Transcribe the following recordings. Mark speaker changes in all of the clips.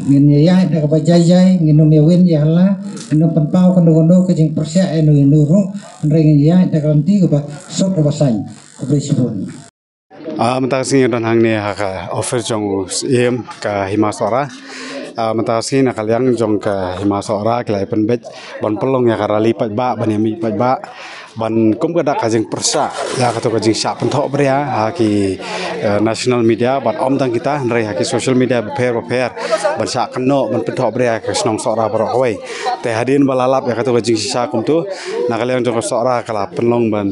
Speaker 1: ngin ya da ka bajai ngin no win ya la no penpau kono ke jing persia enu ru ring ya da ka ti ka ba sok ka basan ka brisbon
Speaker 2: mentasi dan hangni haka offer jong em ka himasora mentasi nak kalian jong ka himasora kelai penbet ban pelong ya karali pat ba ban yami pat ba ban kum kada kajing persa ya kato kajing syak pentok bria haki national media ban om tang kita ndrai haki social media beper ban syak keno ban pentok bria ke snong sora barok wei te hadin balalap ya kato kajing syak kum tu nak kalian jong sora kala penlong ban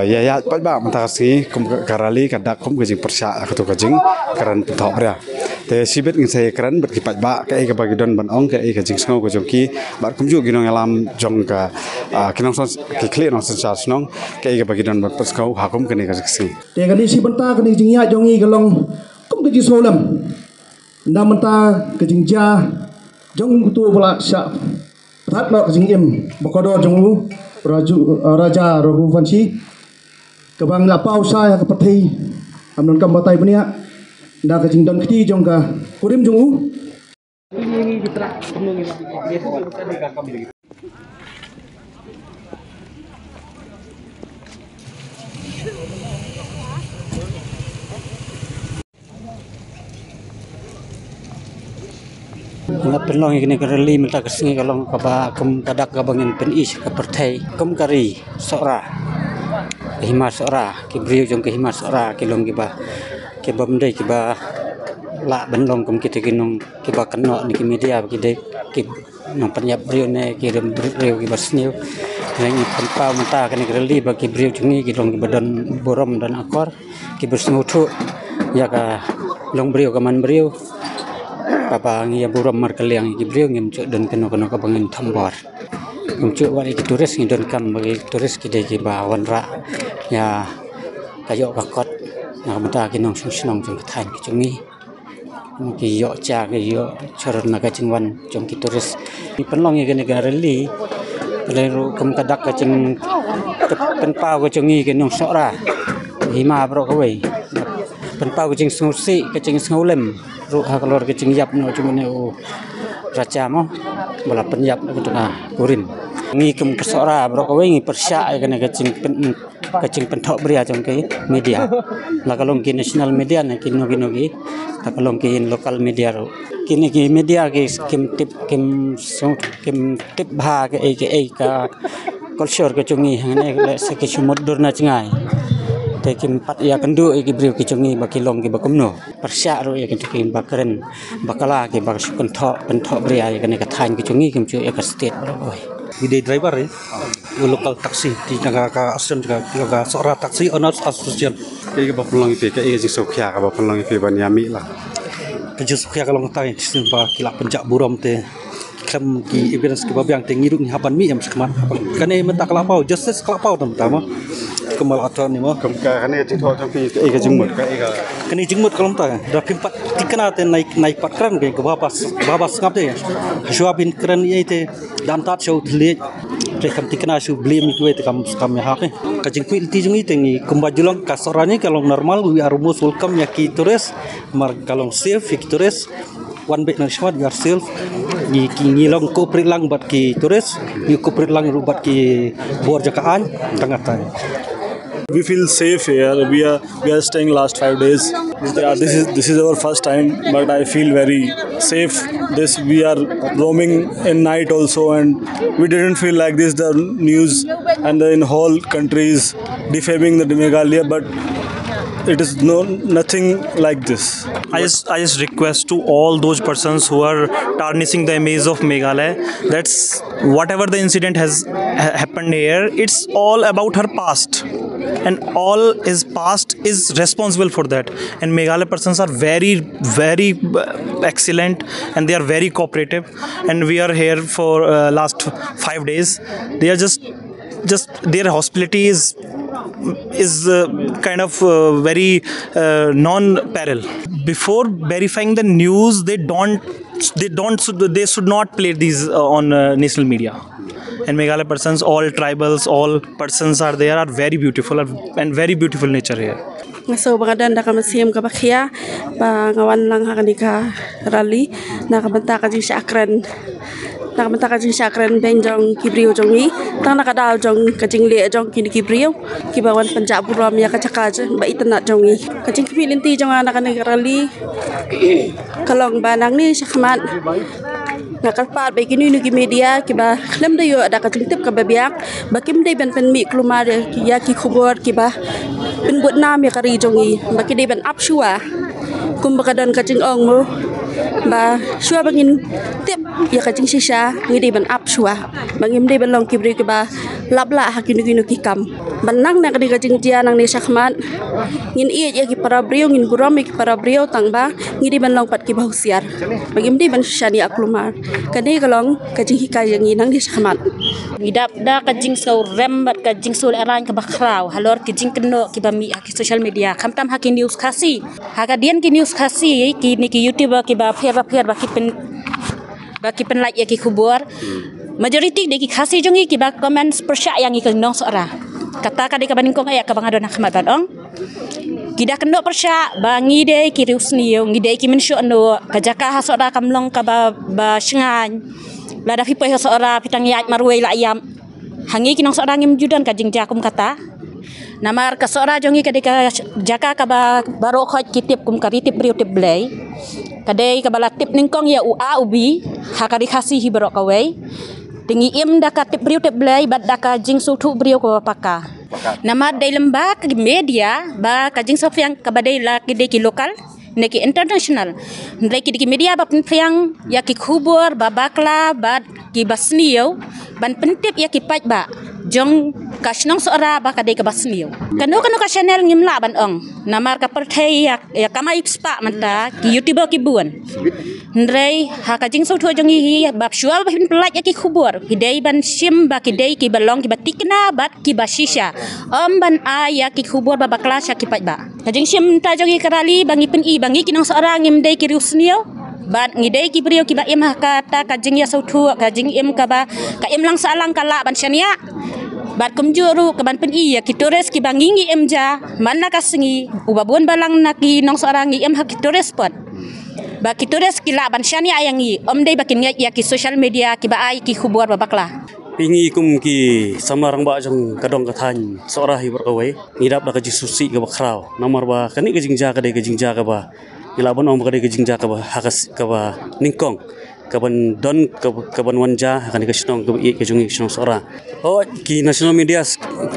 Speaker 2: ya pat ba mentasi kum karali kada kum kajing persa kato kajing karan pentok bria te sibet ngin saya keran berkipat ba ke bagi don ban ong ke kajing snong ko jong ki bar kum ju ginong alam jong ka kinong son ki kle nong sen nong ke bagi don ban paskau hakum kene ka siksi
Speaker 3: te kani si benta kani jingya jongi galong kum ke jisolam nda menta ke jingja jong kutu bala sya prat lo ke jingim bakodo jongu raja robu vansi kabang la pausa ya ke pathai amnon kam batai punya nda ke jingdon kiti jong ka kurim jongu ini diterak penuh ini
Speaker 4: Ngap penlong ini kerali minta kesingi kalau kaba kum kadak kabangin penis ke pertai kum kari sora hima sora kibriu jong ke hima sora kilong kiba kibamdai kiba la benlong kum kita kinong kiba keno ni media kide kib nong penyap brio ne kirim brio kiba sniu ngi penpau mata kene kerali bagi brio jungi kilong kiba dan borom dan akor kiber snutu ya ka long brio kaman brio Papa ngi buram markaliang gibriu ngim cuk dan keno kabangin tambor ngim cuk wali turis ngi don kam bagi turis kide ki bawan ra ya kayo kakot na mata kinong sunong jong kathan ki jungi ki yo cha ki yo charon na ka chingwan jong ki turis ni penlong ngi gene gareli leru kum kadak ka ching penpau ka jungi kinong sora hima bro ka wei penpau ka ching susi ka ching ngulem ruha keluar kecing yap no cuma ne raja mo bala penyap gitu nah kurim ngi kem kesora bro kowe ngi persya kene kecing pentok bria jong ke media la kalong ki national media na kino ki la kalong ki local media ro kini ki media ki kim tip bha ke ka culture ke chungi ngane le se ke chumod dur na cngai te kim pat ya kendu ki brio ki chungi ba kilong ki ba kumno persya ro ya ki bakren bakala ki ba pentok bria ya kene kathan ki chungi kim chu ya ka state oi
Speaker 3: ide driver ya local taxi di ka asem ka sora taxi owners association
Speaker 2: ke ba pelong ki ke ji sokhya ka ba pelong ki ban yami la
Speaker 3: ke ji sokhya kalong tai sim ba kila penjak buram te kam ki evidence ki babyang te ngiruk ni haban mi am skmat kane menta kalapau justice kalapau tama kemal aton ni mo
Speaker 2: kam ka kane ji tho jong ki ke jingmut ka
Speaker 3: kane jingmut kalom ta da pimpat tikana te naik patran ke babas ngap te shwabin kran ye te dan tat show thle te kam tikana shu blame ki te kam ha ke ka jingpil ti jungi te ni kumbajulong ka sorani kalong normal we are most welcome ya ki tourist mar kalong safe ki tourist one bit nashmat yourself ni ngilong koprit lang bat ki tourist ni koprit lang rubat ki bor jakaan tangat
Speaker 5: we feel safe here. We are staying last 5 days. Yeah, this is our first time, but I feel very safe. We are roaming in night also, and we didn't feel like this. The news and in whole countries defaming the Meghalaya, but it is nothing like this.
Speaker 6: I just request to all those persons who are tarnishing the image of Meghalaya, that's whatever the incident has happened here, it's all about her past, and all his past is responsible for that. And Meghalaya persons are very, very excellent, and they are very cooperative. And we are here for last 5 days. They are just their hospitality is kind of very non-parallel. Before verifying the news, they should not play these on national media. And Meghalaya persons, all tribals, all persons are there, are very beautiful and very beautiful nature here.
Speaker 7: ngaso bangadan da kamasiam ka bakhia ba ngawan lang hakanika rally na kabanta ka jing syakran benjong kibrio jongi tang nakadao jong kajing le jong kini kibrio kibawan Punjab buram ya kacakaj ba itna jongi kajing kipilinti jong anak rally kalong banang ni syakman nakalpat baik ini nugi media kiba klem dayo ada kajing tip kababiak bakim day ben mi klumar ya ki khubor kiba pen buat nam ya kari jongi baki day ben apshua kum bakadon kajing ong mo ba shua bangin tip ya kajing shisha ngi ban up shua bangim day ban long kibri ke ba labla hakinu ginu kikam banang na kadi kajing dia nang ni syakman ngin iya ya ki para brio ngin guram ki para brio tang ba ngi ban long pat ki ba husiar bangim day ban shani aklumar kani kalong kajing hikai yang nang ni syakman
Speaker 8: ngidap da kajing sau rem bat kajing sul eran ke bakrau halor kajing keno ki ba mi ki social media kamtam hakin news khasi hakadian ki news khasi ki ni ki youtube ki ba pher baki pen like ya ki kubur majority de ki khasi jongi ki ba comments persya yang ki nong sora kata ka de ka baning kong aya ka bangadon Ahmad badong kita kendo persya bangi de ki rusni ngi de ki mensyo no kajaka hasora kamlong ka ba shengan lada fi pe hasora pitang yat marwei la ayam hangi ki nong sora ngim judan ka jingja kum kata namar ka sora jongi ka de ka jaka ka ba baro khot kitip kum ka ritip brio tip blai kadai kabala tip ningkong ya ua ubi hakari khasi hi barok kawai tingi im daka tip brio tip blai bad daka jing sultu brio ko paka nama dai lembak media ba kajing sofiang kabadai la kide ki lokal neki international ndai ki media ba penfiang ya ki khubur ba bakla ba ki basniyo ban pentip ya ki paj ba jong kasnong sora ba kadai ka basniyo kanu ka channel ngimla ban ong namar ka perthai ya kama ikspa manta ki youtuber ki buan ndrei ha ka jing so tho jong hi bab shual ba hin pelaj ya ki khubur hidai ban sim ba ki dei ki balong ki batikna bat ki basisha ban ya ki khubur ba bakla sha ki paj ba ka jing sim ta jong hi karali bangi pen i bangi ki nong sora ngim dei ki rusniyo bat ngidei ki brio ki ba im kata ka jing ya so thu ka jing im ka ba ka im lang salang kala ban shania bat kumjuru ke ban pen iya ki tores ki bangingi emja manna kasingi ubabun balang naki nong sorangi em hak tores pot ba ki tores ki la ban shani ayangi dei bakin ya ki social media ki ba ai ki khubur babakla
Speaker 3: pingi kum ki samarang ba jong kadong kathan sora hi berkawai ngidap da ka jisusi ke bakrau nomor ba kani ke jingja ka de ke jingja ka ba ngilabon om ka de ke jingja ka ba hakas ka ba ningkong kaban don kaban wanja akan dikasih ke i ke jungi sinong sora ki national media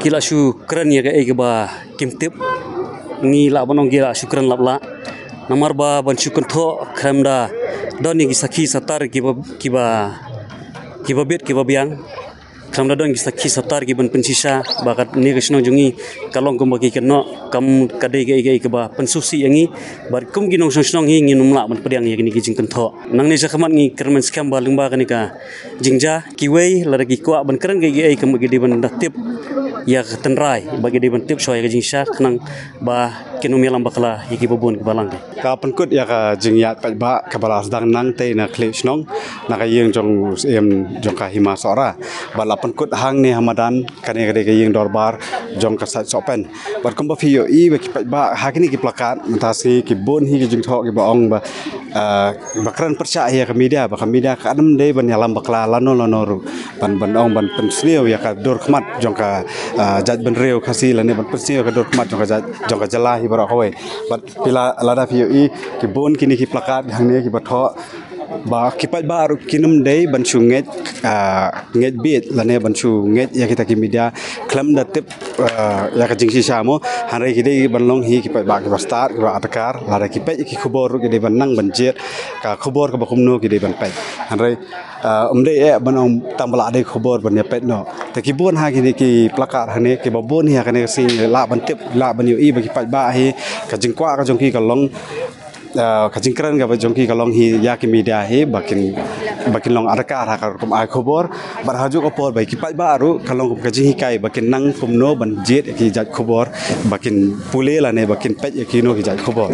Speaker 3: kila shu keren ya ke ba kimtip ngi la bonong gila syukran labla namar ba ban syukun tho kramda don ni gisaki satar ki ba bet ki ba biang kramda don gisaki satar ki ban pensisa bakat ni ke sinong jungi kalong kum bagi keno kam kadai ke ba pensusi yangi bar kum ginong sinong hi ngi numla ban pediang ya ni ki jingkan tho nang ni jakamat ngi kerman skam ba lingba kanika jingja kiwei laragi ko ban keren ke kam gi ban datip ya tenrai bagi di ban tip soya ke jingsha kenang ba kinumialam bakala yaki babun ke balang
Speaker 2: ka penkut ya ka jingyat pa ba ka balas dang nang te na kle snong na ka yeng jong jong ka hima sora bala penkut hang ni hamadan kane ka yeng dorbar jong ka sa sopen bar kum ba fiyo i ba ki pa ba hakini ki plakat mentasi ki bun hi ki jing tho ki ba ong ba bakran percaya ya ka media ka adam de ban yalam bakla lano ru ban ong ban pensnio ya ka dor khmat jong ka jat ban reu khasi lane ban pensnio ka dor khmat jong ka jala hi bara kawai bat pila lada fiyo i ki bon kini ki plakat hang ne ki batho ba kipat baru kinum dei ban sunget nget bit lane ban sunget ya kita ki media klam da tip ya ka jingsi samo hanre ki dei ban long hi kipat ba ki start ki ba atakar lada kipat ki khubor ki dei ban nang ban jet ka khubor ka ba kumno ki dei ban pai hanre dei ban ong tambala dei khubor ban ya pet no ta ki bon ha ki plakat hane ki ba bon hi ka ne si la ban tip la ban yu i ba kipat ba hi ka jingkwa ka jong ki ka long kajing keren ga jongki kalong hi ya ki media hi bakin long arka ka kum ai khobor bar haju ko por bai ki pai baru kalong kum kajing hikai bakin nang kum no ban jet ki jat khobor bakin pule la ne bakin pet ki no ki jat khobor